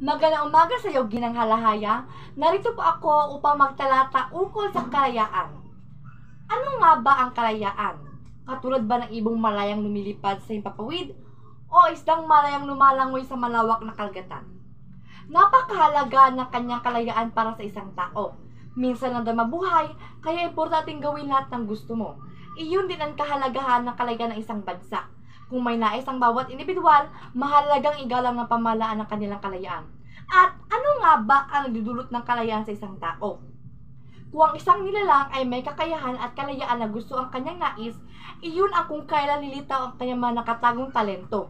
Magandang umaga sa iyo, Ginang Halahaya. Narito po ako upang magtalata ukol sa kalayaan. Ano nga ba ang kalayaan? Katulad ba ng ibong malayang lumilipad sa himpapawid o isdang malayang lumalangoy sa malawak na karagatan? Napakahalaga ng kanyang kalayaan para sa isang tao. Minsan lang daw mabuhay, kaya importanteng gawin lahat ng gusto mo. Iyon din ang kahalagahan ng kalayaan ng isang bansa. Kung may nais ang bawat individual, mahalagang igalang ng pamahalaan ng kanilang kalayaan. At ano nga ba ang nagdudulot ng kalayaan sa isang tao? Kung ang isang nilalang ay may kakayahan at kalayaan na gusto ang kanyang nais, iyon ang kung kailan lilitaw ang kanyang mga nakatagong talento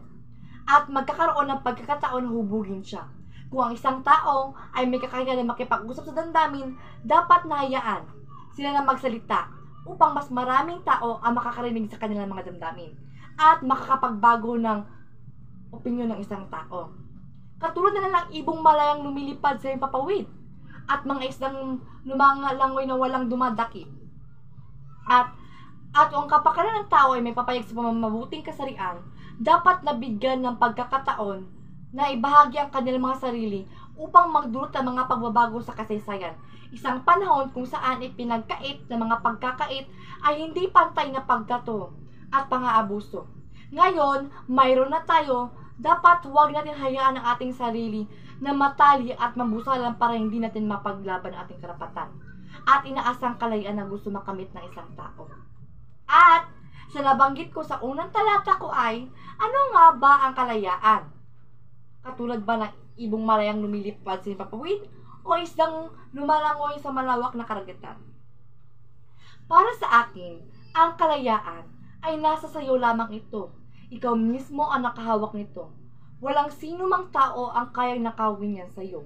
at magkakaroon ng pagkakataon na hubugin siya. Kung ang isang tao ay may kakayahan na makipag-usap sa damdamin, dapat nahayaan sila na magsalita upang mas maraming tao ang makakarinig sa kanilang mga damdamin at makakapagbago ng opinyon ng isang tao. Katulad na lang ibong malayang lumilipad sa himpapawid at mga isdang lumalangoy na walang dumadakip. At kung ang kapakanan ng tao ay may papayag sa pamamabuting kasarian, dapat nabigyan ng pagkakataon na ibahagi ang kanilang mga sarili upang magdulot ng mga pagbabago sa kasaysayan. Isang panahon kung saan ipinagkait ng mga pagkakait ay hindi pantay na pagkato at pang-aabuso. Ngayon, mayroon na tayo, dapat huwag natin hayaan ang ating sarili na matali at mabusalan para hindi natin mapaglaban ang ating karapatan at inaasang kalayaan na gusto makamit ng isang tao. At sa nabanggit ko sa unang talata ko ay, ano nga ba ang kalayaan? Katulad ba ng ibong malayang lumilipad sa himpapawid o isdang lumalangoy sa malawak na karagatan? Para sa akin, ang kalayaan ay nasa sayo lamang ito. Ikaw mismo ang nakahawak nito. Walang sino mang tao ang kayang nakawin yan sa'yo.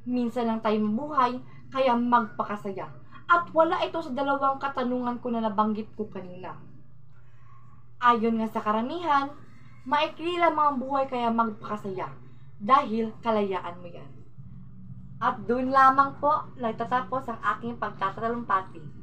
Minsan lang tayo mabuhay, kaya magpakasaya. At wala ito sa dalawang katanungan ko na nabanggit ko kanina. Ayon nga sa karamihan, maikli lamang ang buhay kaya magpakasaya. Dahil kalayaan mo yan. At doon lamang po nagtatapos ang aking pagtatalumpati.